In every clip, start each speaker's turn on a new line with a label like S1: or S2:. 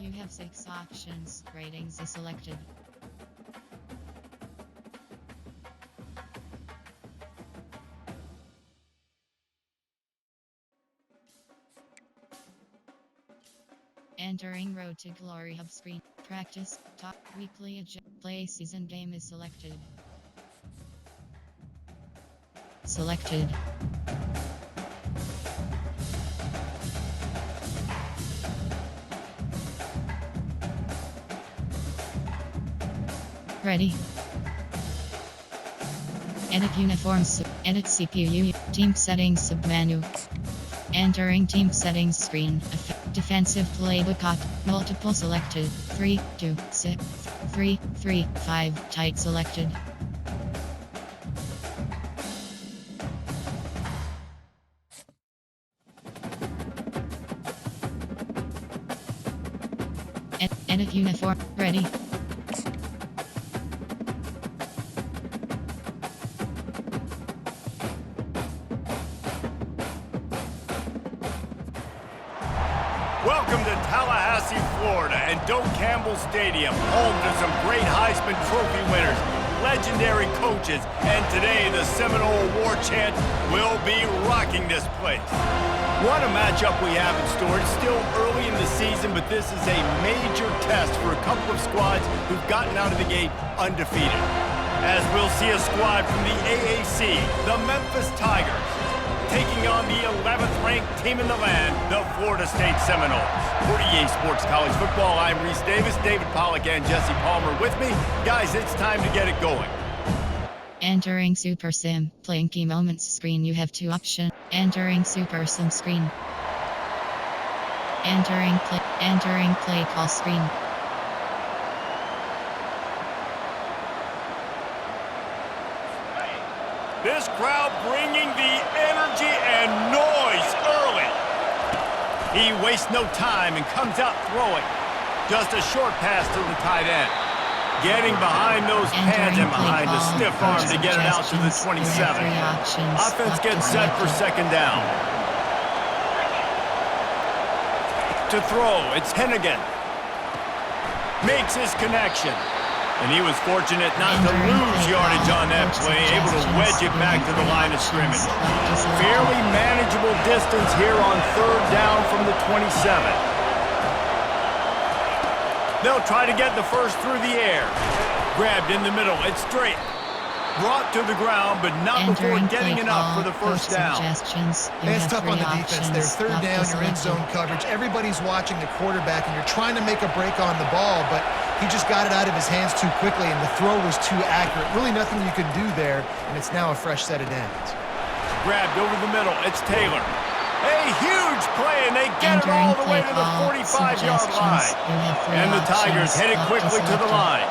S1: You have 6 options. Ratings is selected. Entering Road to Glory Hub screen. Practice. Top. Weekly play season game is selected. Selected. Ready. Edit uniforms. Edit CPU. Team settings submenu. Entering team settings screen. Defensive playbook. Multiple selected. 3, 2, 6, 3, 3, 5. Tight selected. Edit uniform. Ready.
S2: Welcome to Tallahassee, Florida, and Doak Campbell Stadium, home to some great Heisman Trophy winners, legendary coaches, and today the Seminole War Chant will be rocking this place. What a matchup we have in store. It's still early in the season, but this is a major test for a couple of squads who've gotten out of the gate undefeated. As we'll see a squad from the AAC, the Memphis Tigers, taking on the 11th-ranked team in the land, the Florida State Seminoles. For EA Sports College Football, I'm Reese Davis, David Pollack, and Jesse Palmer with me. Guys, it's time to get it going.
S1: Entering Super Sim. Playing key moments screen. You have 2 options. Entering Super Sim screen. Entering play call screen.
S2: This crowd bringing the energy and noise early. He wastes no time and comes out throwing. Just a short pass to the tight end. Getting behind those pads and behind a stiff arm to get it out to the 27. Offense gets set for second down. To throw, it's Hennigan. Makes his connection. And he was fortunate not to lose yardage on that play, able to wedge it back to the line of scrimmage. Fairly manageable distance here on third down from the 27. They'll try to get the first through the air. Grabbed in the middle, it's straight. Brought to the ground, but not before getting enough for the first down.
S3: It's tough on the defense there. Third down, you're in zone coverage. Everybody's watching the quarterback, and you're trying to make a break on the ball, but he just got it out of his hands too quickly, and the throw was too accurate. Really nothing you can do there, and it's now a fresh set of downs.
S2: Grabbed over the middle, it's Taylor. A huge play, and they get it all the way to the 45-yard line. And the Tigers headed quickly to the line.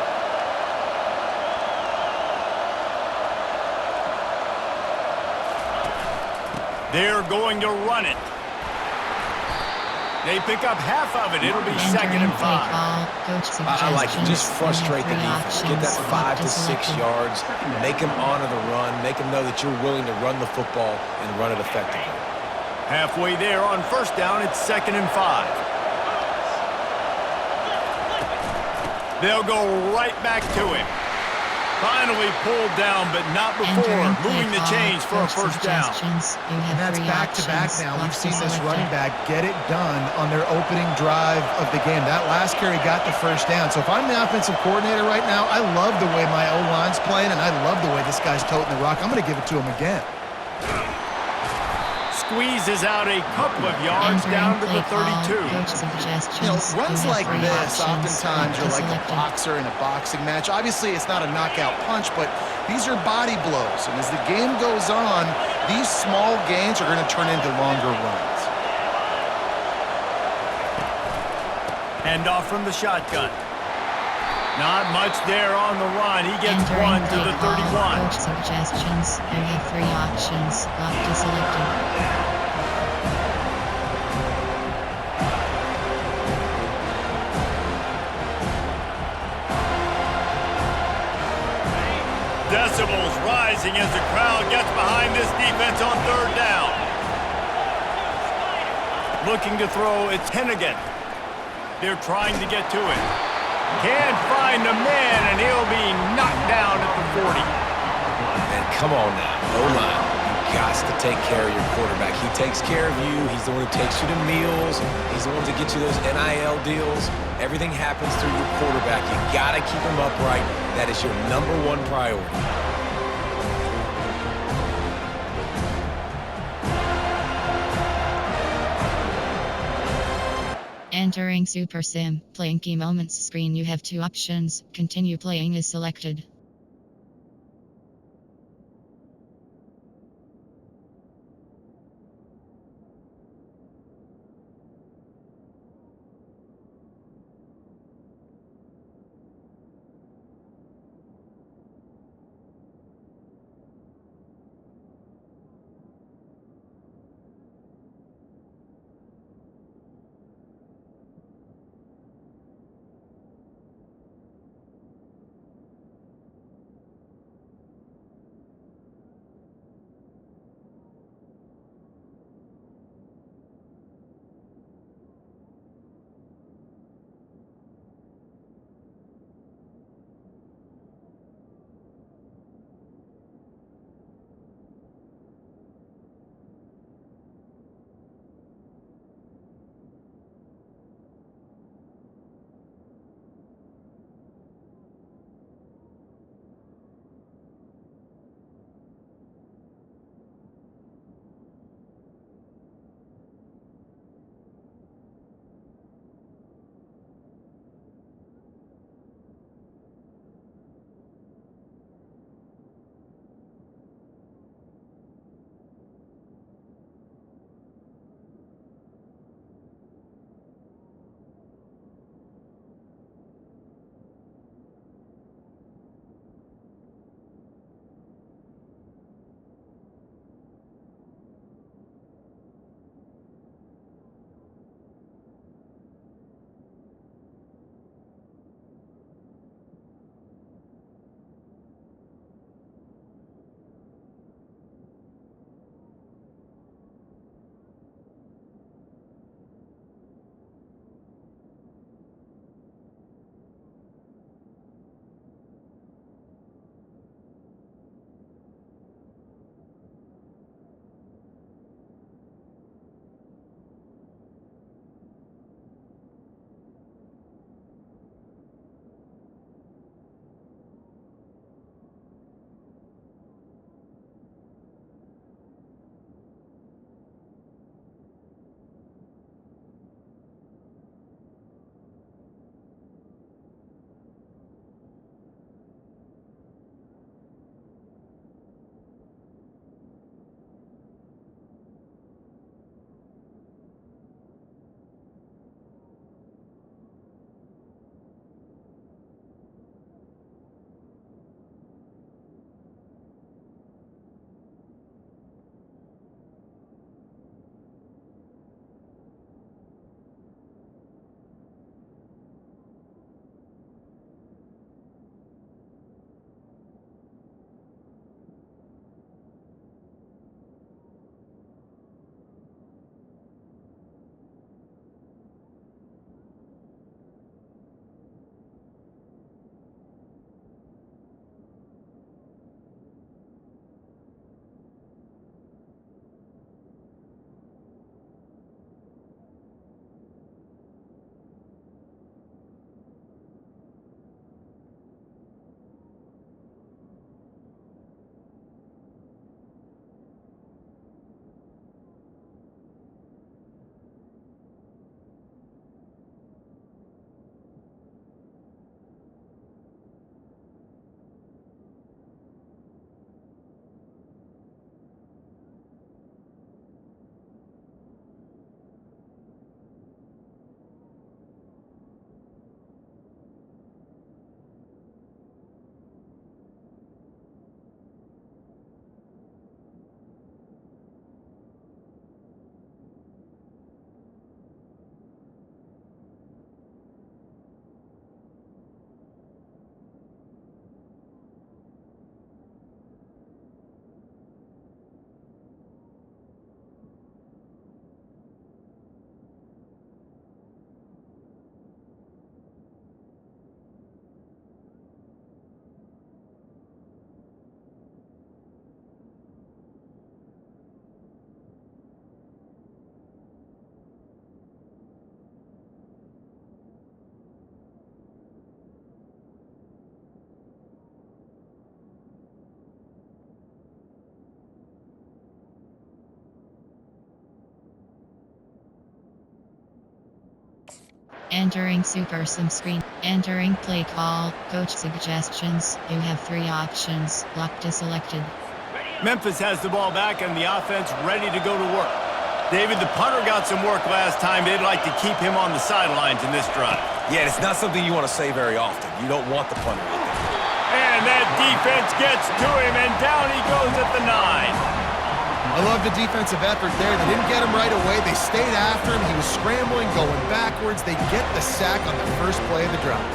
S2: They're going to run it. They pick up half of it. It'll be second and 5.
S4: I like to just frustrate the defense. Get that 5 to 6 yards. Make them honor the run. Make them know that you're willing to run the football and run it effectively.
S2: Halfway there on first down, it's second and 5. They'll go right back to him. Finally pulled down, but not before moving the chains for a first down.
S3: And that's back-to-back now. We've seen this running back get it done on their opening drive of the game. That last carry got the first down. So if I'm the offensive coordinator right now, I love the way my O-line's playing, and I love the way this guy's toting the rock. I'm going to give it to him again.
S2: Squeezes out a couple of yards down to the 32.
S3: You know, runs like this, oftentimes you're like a boxer in a boxing match. Obviously, it's not a knockout punch, but these are body blows. And as the game goes on, these small gains are going to turn into longer runs.
S2: Handoff from the shotgun. Not much there on the run. He gets one to the 31.
S1: Suggestions. You have 3 options. Locked is selected.
S2: Decibels rising as the crowd gets behind this defense on third down. Looking to throw, it's Hennigan. They're trying to get to it. Can't find the man, and he'll be knocked down at the 40.
S4: And come on now, O-line. You got to take care of your quarterback. He takes care of you. He's the one who takes you to meals. He's the one to get you those NIL deals. Everything happens through your quarterback. You got to keep him upright. That is your #1 priority.
S1: Entering Super Sim. Playing key moments screen. You have 2 options. Continue playing is selected. Entering Super Sim screen. Entering play call. Coach suggestions. You have 3 options. Locked is selected.
S2: Memphis has the ball back and the offense ready to go to work. David, the punter got some work last time. They'd like to keep him on the sidelines in this drive.
S4: Yeah, it's not something you want to say very often. You don't want the punter out there.
S2: And that defense gets to him, and down he goes at the 9.
S3: I love the defensive effort there. They didn't get him right away. They stayed after him. He was scrambling, going backwards. They get the sack on the first play of the drive.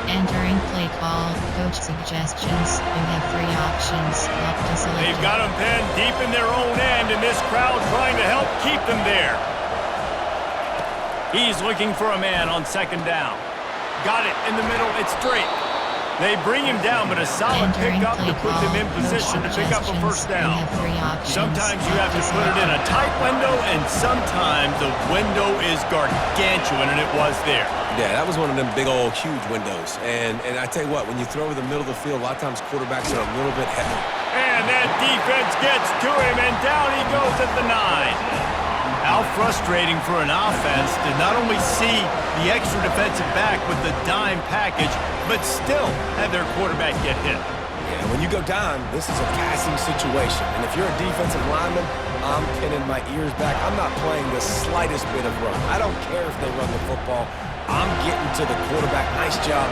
S1: Entering play call. Coach suggestions. You have 3 options. Locked is selected.
S2: They've got him pinned deep in their own end, and this crowd trying to help keep them there. He's looking for a man on 2nd down. Got it in the middle. It's straight. They bring him down, but a solid pickup to put them in position to pick up a first down. Sometimes you have to put it in a tight window, and sometimes the window is gargantuan, and it was there.
S4: Yeah, that was one of them big old huge windows. And I tell you what, when you throw over the middle of the field, a lot of times quarterbacks are a little bit heavy.
S2: And that defense gets to him, and down he goes at the 9. How frustrating for an offense to not only see the extra defensive back with the dime package, but still have their quarterback get hit.
S4: Yeah, when you go down, this is a passing situation. And if you're a defensive lineman, I'm pinning my ears back. I'm not playing the slightest bit of run. I don't care if they run the football. I'm getting to the quarterback. Nice job.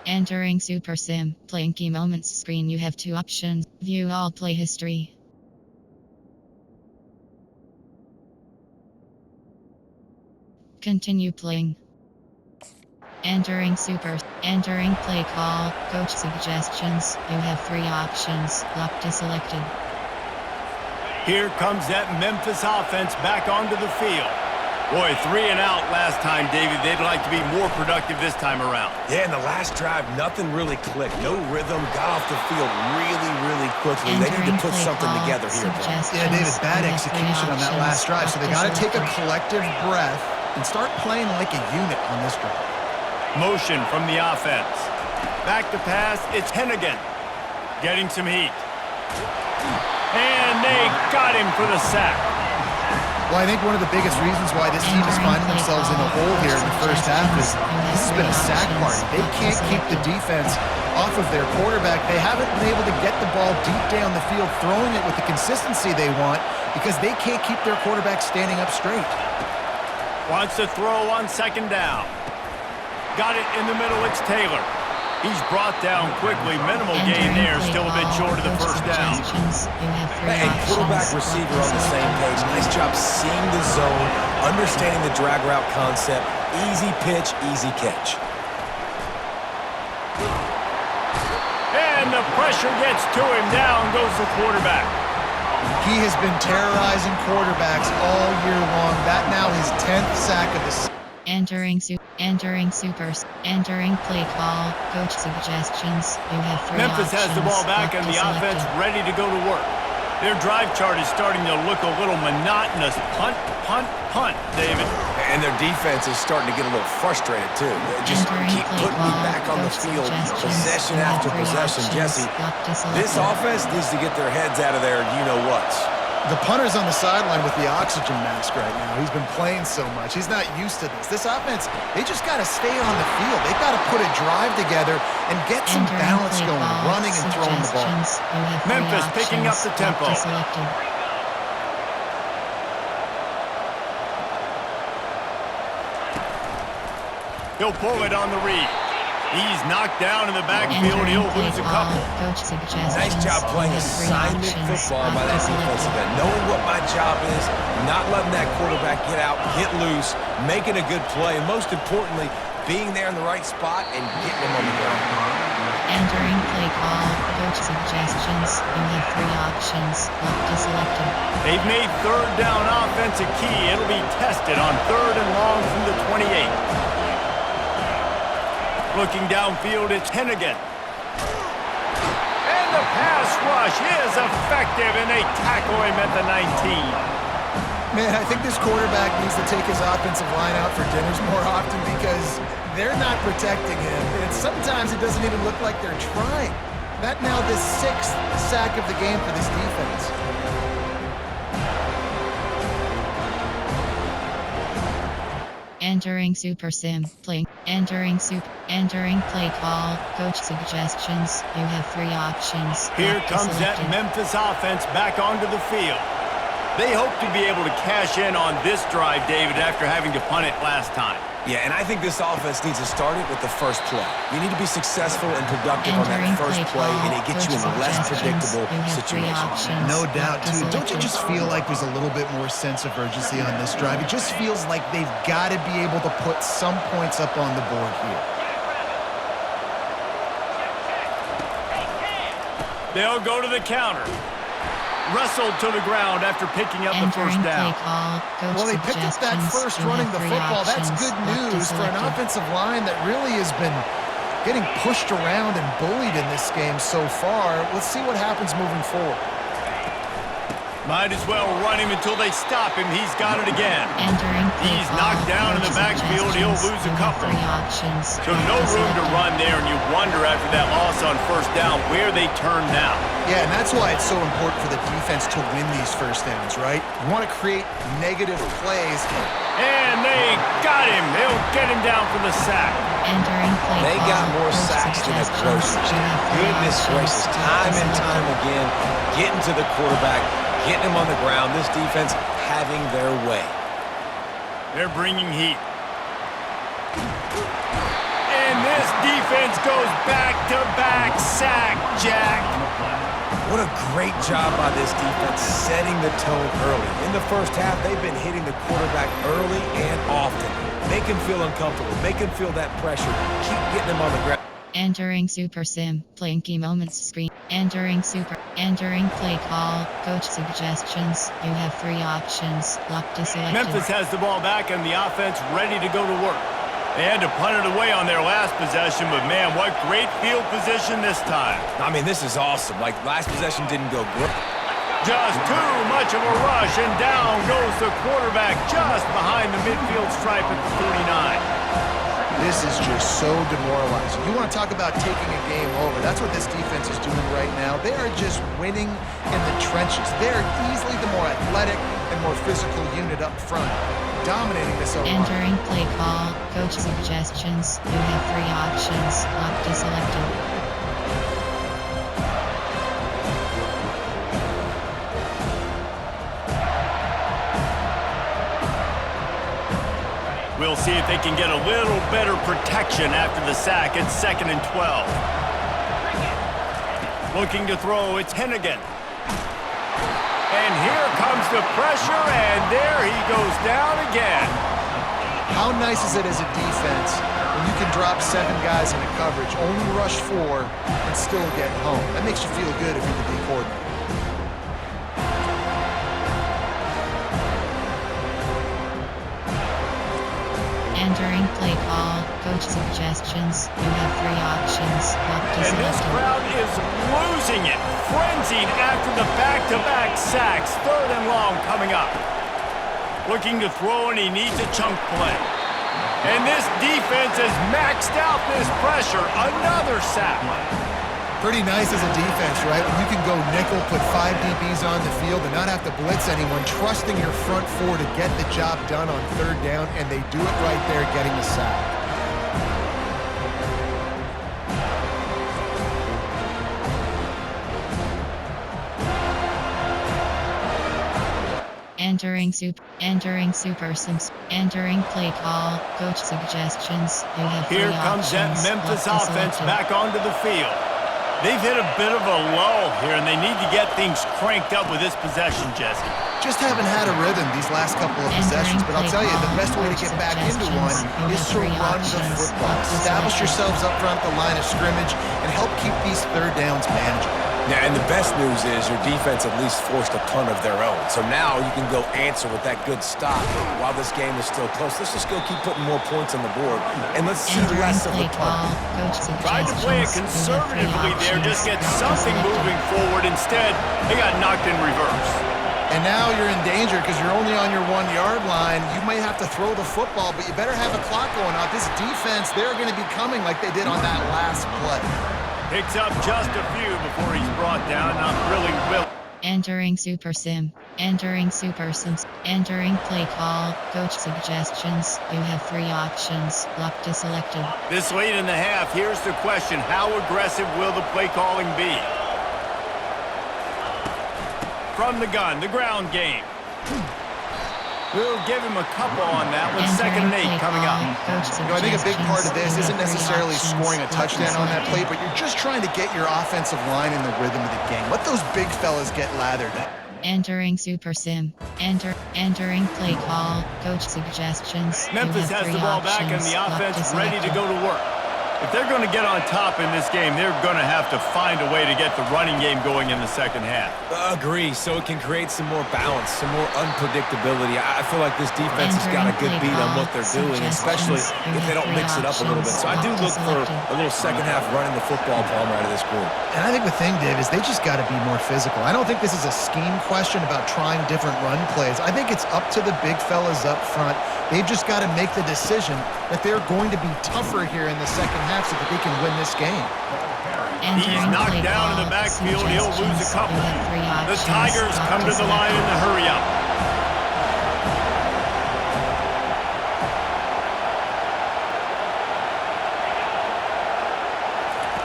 S1: Entering Super Sim. Playing key moments screen. You have 2 options. View all play history. Continue playing. Entering play call. Coach suggestions. You have 3 options. Locked is selected.
S2: Here comes that Memphis offense back onto the field. Boy, 3 and out last time, David. They'd like to be more productive this time around.
S4: Yeah, in the last drive, nothing really clicked. No rhythm. Got off the field really, really quickly. They need to put something together here.
S3: Yeah, David, bad execution on that last drive. So they got to take a collective breath and start playing like a unit on this drive.
S2: Motion from the offense. Back to pass, it's Hennigan. Getting some heat. And they got him for the sack.
S3: Well, I think one of the biggest reasons why this team is finding themselves in a hole here in the first half is this has been a sack party. They can't keep the defense off of their quarterback. They haven't been able to get the ball deep down the field, throwing it with the consistency they want because they can't keep their quarterback standing up straight.
S2: Wants to throw on 2nd down. Got it in the middle, it's Taylor. He's brought down quickly. Minimal gain there, still a bit short of the first down.
S4: Hey, quarterback, receiver on the same page. Nice job seeing the zone, understanding the drag route concept. Easy pitch, easy catch.
S2: And the pressure gets to him. Down goes the quarterback.
S3: He has been terrorizing quarterbacks all year long. That now his 10th sack of the season.
S1: Entering play call. Coach suggestions. You have 3
S2: Memphis
S1: options.
S2: has the ball back and the offense ready to go to work. Their drive chart is starting to look a little monotonous. Punt, punt, punt, David.
S4: And their defense is starting to get a little frustrated, too. They just keep putting me back on the field, possession after possession. Jesse, this offense needs to get their heads out of there, you-know-whats.
S3: The punter's on the sideline with the oxygen mask right now. He's been playing so much. He's not used to this. This offense, they just got to stay on the field. They've got to put a drive together and get some balance going, running and throwing the ball.
S2: Memphis picking up the tempo. He'll pull it on the read. He's knocked down in the backfield. He'll lose a couple.
S4: Nice job playing assignment football by that defensive end. Knowing what my job is, not letting that quarterback get out, get loose, making a good play, and most importantly, being there in the right spot and getting him on the ground.
S1: Entering play call. Coach suggestions. You have 3 options. Locked is selected.
S2: They've made 3rd down offense a key. It'll be tested on 3rd and long from the 28. Looking downfield, it's Hennigan. And the pass rush is effective, and they tackle him at the 19.
S3: Man, I think this quarterback needs to take his offensive line out for dinners more often because they're not protecting him. And sometimes it doesn't even look like they're trying. That now the 6th sack of the game for this defense.
S1: Entering Super Sim. Playing. Entering play call. Coach suggestions. You have 3 options.
S2: Here comes that Memphis offense back onto the field. They hope to be able to cash in on this drive, David, after having to punt it last time.
S4: Yeah, and I think this offense needs to start it with the first play. You need to be successful and productive on that first play, and it gets you in less predictable situations.
S3: No doubt, too. Don't you just feel like there's a little bit more sense of urgency on this drive? It just feels like they've got to be able to put some points up on the board here.
S2: They'll go to the counter. Wrestled to the ground after picking up the first down.
S3: Well, they picked up that first running the football. That's good news for an offensive line that really has been getting pushed around and bullied in this game so far. Let's see what happens moving forward.
S2: Might as well run him until they stop him. He's got it again. He's knocked down in the backfield. He'll lose a couple. So no room to run there, and you wonder after that loss on first down where they turn now.
S3: Yeah, and that's why it's so important for the defense to win these first downs, right? You want to create negative plays.
S2: And they got him. They'll get him down for the sack.
S4: They got more sacks than the groceries. Goodness gracious, time and time again, getting to the quarterback, getting him on the ground. This defense having their way.
S2: They're bringing heat. And this defense goes back-to-back sack, Jack.
S4: What a great job by this defense setting the tone early. In the first half, they've been hitting the quarterback early and often. Make him feel uncomfortable. Make him feel that pressure. Keep getting him on the ground.
S1: Entering Super Sim. Playing key moments screen. Entering play call. Coach suggestions. You have 3 options. Lock to select.
S2: Memphis has the ball back and the offense ready to go to work. They had to punt it away on their last possession, but man, what great field position this time.
S4: I mean, this is awesome. Like, last possession didn't go great.
S2: Just too much of a rush, and down goes the quarterback just behind the midfield stripe at the 49.
S3: This is just so demoralizing. You want to talk about taking a game over. That's what this defense is doing right now. They are just winning in the trenches. They're easily the more athletic and more physical unit up front, dominating this O-line.
S1: Entering play call. Coach suggestions. You have 3 options. Lock to selected.
S2: We'll see if they can get a little better protection after the sack. It's 2nd and 12. Looking to throw, it's Hennigan. And here comes the pressure, and there he goes down again.
S3: How nice is it as a defense when you can drop 7 guys in a coverage, only rush 4, and still get home? That makes you feel good if you're the D coordinator.
S1: Entering play call. Coach suggestions. You have 3 options. Lock to
S2: And this
S1: selected.
S2: crowd is losing it. Frenzied after the back-to-back sacks. 3rd and long coming up. Looking to throw, and he needs a chunk play. And this defense has maxed out this pressure. Another sack.
S3: Pretty nice as a defense, right? When you can go nickel, put 5 DBs on the field and not have to blitz anyone, trusting your front 4 to get the job done on 3rd down, and they do it right there, getting the sack.
S1: Entering Super Sims. Entering play call. Coach suggestions. You have 3
S2: Here comes that
S1: options.
S2: Memphis
S1: Lock to
S2: offense
S1: selected.
S2: back onto the field. They've hit a bit of a lull here, and they need to get things cranked up with this possession, Jesse.
S3: Just haven't had a rhythm these last couple of possessions, but I'll tell you, the best way to get back into one is to run the football. Establish yourselves up front the line of scrimmage and help keep these 3rd downs manageable.
S4: Yeah, and the best news is your defense at least forced a punt of their own. So now you can go answer with that good stop while this game is still close. Let's just go keep putting more points on the board, and let's see less of the punt.
S2: Tried to play it conservatively there, just get something moving forward. Instead, they got knocked in reverse.
S3: And now you're in danger because you're only on your 1-yard line. You may have to throw the football, but you better have a clock going out. This defense, they're going to be coming like they did on that last play.
S2: Picks up just a few before he's brought down. Not really will.
S1: Entering Super Sim. Entering Super Sims. Entering play call. Coach suggestions. You have 3 options. Lock to selected.
S2: This late in the half, here's the question. How aggressive will the play calling be? From the gun, the ground game. We'll give him a couple on that with 2nd and 8 coming up.
S3: I think a big part of this isn't necessarily scoring a touchdown on that play, but you're just trying to get your offensive line in the rhythm of the game. Let those big fellas get lathered.
S1: Entering Super Sim. Entering play call. Coach suggestions.
S2: Memphis has the ball back and the offense ready to go to work. If they're going to get on top in this game, they're going to have to find a way to get the running game going in the 2nd half.
S4: Agree, so it can create some more balance, some more unpredictability. I feel like this defense has got a good beat on what they're doing, especially if they don't mix it up a little bit. So I do look for a little 2nd half running the football Palmer out of this group.
S3: And I think the thing, Dave, is they just got to be more physical. I don't think this is a scheme question about trying different run plays. I think it's up to the big fellas up front. They've just got to make the decision that they're going to be tougher here in the 2nd half so that they can win this game.
S2: He's knocked down in the backfield. He'll lose a couple. The Tigers come to the line in the hurry-up.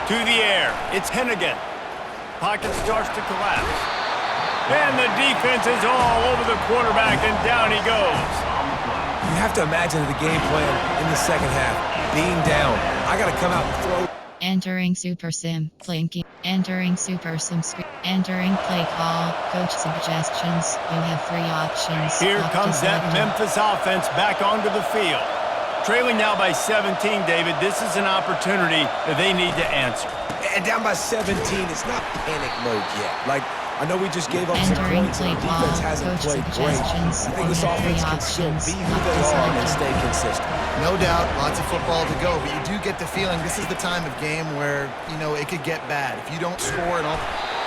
S2: To the air. It's Hennigan. Pocket starts to collapse. And the defense is all over the quarterback, and down he goes.
S4: You have to imagine the game plan in the 2nd half. Being down, I got to come out and throw.
S1: Entering Super Sim. Playing key. Entering Super Sim screen. Entering play call. Coach suggestions. You have 3 options.
S2: Here comes that Memphis offense back onto the field. Trailing now by 17, David. This is an opportunity that they need to answer.
S4: And down by 17, it's not panic mode yet. Like, I know we just gave up some points and the defense hasn't played great. I think this offense can still be who they are and stay consistent.
S3: No doubt, lots of football to go, but you do get the feeling this is the time of game where, it could get bad. If you don't score and all...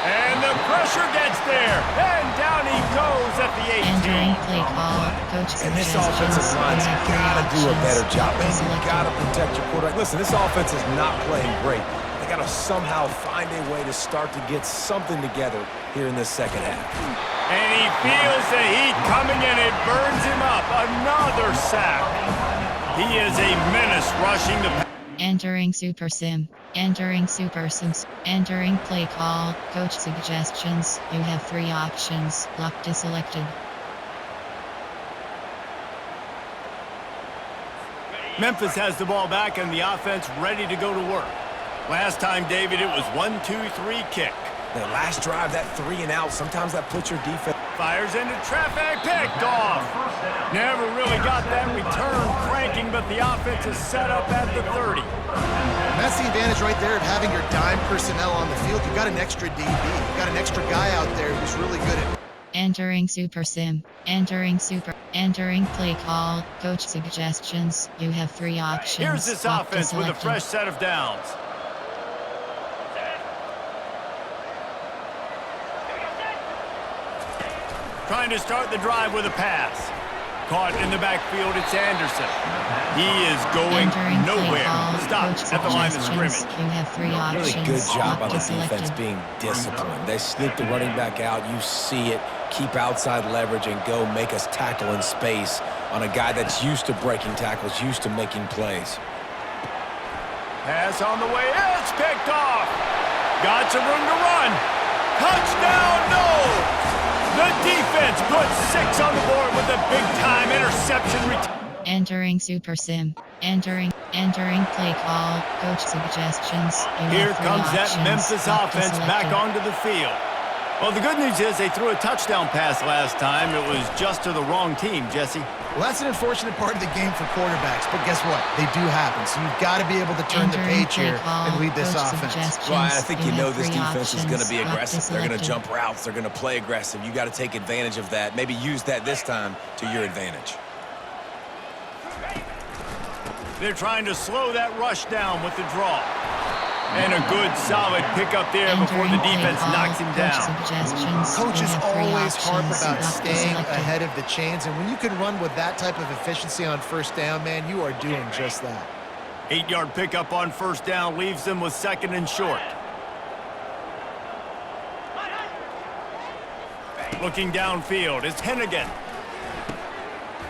S2: And the pressure gets there, and down he goes at the 18.
S1: Entering play call. Coach
S4: and this offensive line's got to do a better job, man. You got to protect your quarterback. Listen, this offense is not playing great. They got to somehow find a way to start to get something together here in this 2nd half.
S2: And he feels the heat coming and it burns him up. Another sack. He is a menace rushing the...
S1: Entering Super Sim. Entering Super Sims. Entering play call. Coach suggestions. You have 3 options. Lock to selected.
S2: Memphis has the ball back and the offense ready to go to work. Last time, David, it was 1-2-3 kick.
S4: The last drive, that 3 and out, sometimes that puts your defense...
S2: Fires into traffic, picked off. Never really got that return cranking, but the offense is set up at the 30.
S3: And that's the advantage right there of having your dime personnel on the field. You've got an extra DB. You've got an extra guy out there who's really good at...
S1: Entering Super Sim. Entering play call. Coach suggestions. You have 3 options.
S2: Here's this offense with a fresh set of downs. Trying to start the drive with a pass. Caught in the backfield, it's Anderson. He is going nowhere. Stop at the line of scrimmage.
S1: You have 3 options.
S4: Really good job by the defense being disciplined. They sneak the running back out. You see it. Keep outside leverage and go make us tackle in space on a guy that's used to breaking tackles, used to making plays.
S2: Pass on the way. It's picked off. Got some room to run. Touchdown, no! The defense puts 6 on the board with a big-time interception.
S1: Entering Super Sim. Entering play call. Coach suggestions.
S2: Here comes that Memphis offense back onto the field. Well, the good news is they threw a touchdown pass last time. It was just to the wrong team, Jesse.
S3: Well, that's an unfortunate part of the game for quarterbacks, but guess what? They do happen, so you've got to be able to turn the page here and lead this offense.
S4: Well, I think you know this defense is going to be aggressive. They're going to jump routes. They're going to play aggressive. You got to take advantage of that. Maybe use that this time to your advantage.
S2: They're trying to slow that rush down with the draw. And a good, solid pickup there before the defense knocks him down.
S3: Coaches always harp about staying ahead of the chains, and when you can run with that type of efficiency on first down, man, you are doing just that.
S2: 8-yard pickup on first down leaves them with 2nd and short. Looking downfield is Hennigan.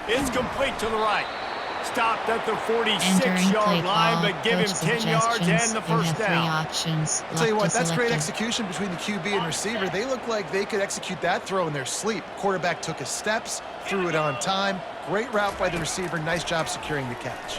S2: It's complete to the right. Stopped at the 46-yard line, but give him 10 yards and the first down.
S3: I'll tell you what, that's great execution between the QB and receiver. They look like they could execute that throw in their sleep. Quarterback took his steps, threw it on time. Great route by the receiver. Nice job securing the catch.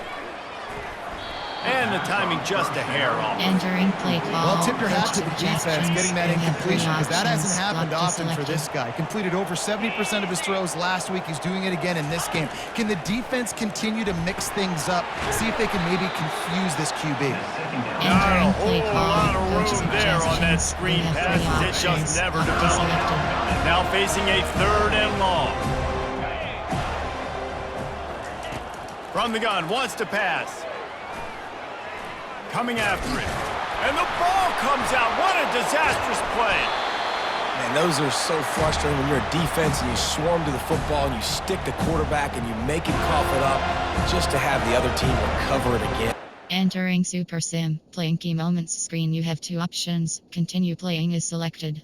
S2: And the timing just a hair off.
S1: Entering play call.
S3: Well, tip your hat to the defense
S1: Suggestions.
S3: getting that
S1: You have
S3: incompletion, because that hasn't
S1: three
S3: happened
S1: options.
S3: often for this guy. Completed over 70% of his throws last week. He's doing it again in this game. Can the defense continue to mix things up? See if they can maybe confuse this QB.
S2: Not a
S1: Entering
S2: whole
S1: play
S2: lot
S1: call.
S2: of room there on that screen pass. It just never developed. Now facing a 3rd and long. From the gun, wants to pass. Coming after it. And the ball comes out. What a disastrous play.
S4: Man, those are so frustrating when you're a defense and you swarm to the football and you stick the quarterback and you make him cough it up just to have the other team recover it again.
S1: Entering Super Sim. Playing key moments screen. You have 2 options. Continue playing is selected.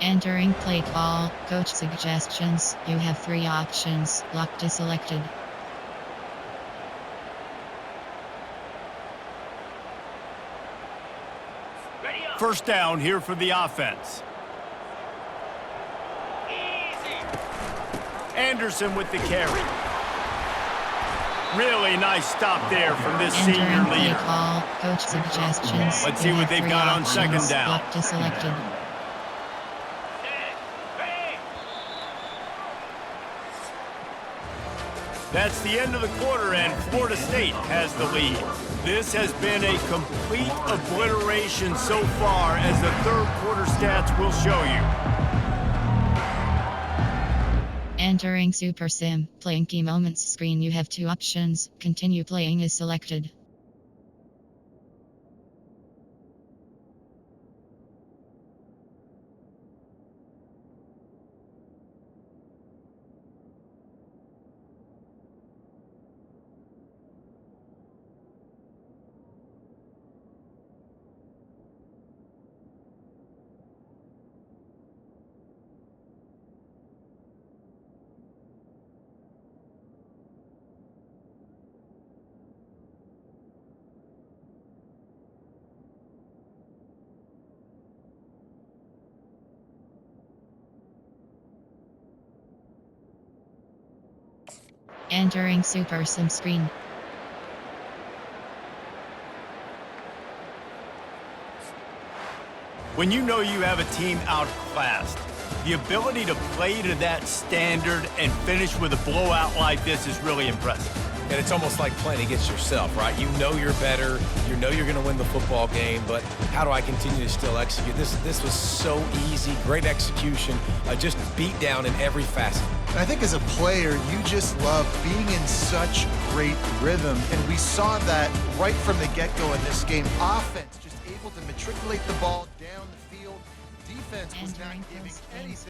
S1: Entering play call. Coach suggestions. You have 3 options. Locked is selected.
S2: First down here for the offense. Anderson with the carry. Really nice stop there from this senior
S1: Entering play
S2: leader.
S1: call. Coach suggestions.
S2: Let's see
S1: You
S2: what
S1: have
S2: they've
S1: 3
S2: got on
S1: options.
S2: 2nd down.
S1: Locked is selected.
S2: That's the end of the quarter, and Florida State has the lead. This has been a complete obliteration so far, as the 3rd quarter stats will show you.
S1: Entering Super Sim. Playing key moments screen. You have 2 options. Continue playing is selected. Entering Super Sim screen.
S2: When you know you have a team outclassed, the ability to play to that standard and finish with a blowout like this is really impressive.
S4: And it's almost like playing against yourself, right? You know you're better. You know you're going to win the football game, but how do I continue to still execute? This was so easy, great execution, just beat down in every facet.
S3: And I think as a player, you just love being in such great rhythm. And we saw that right from the get-go in this game. Offense just able to matriculate the ball down the field. Defense was not giving anything.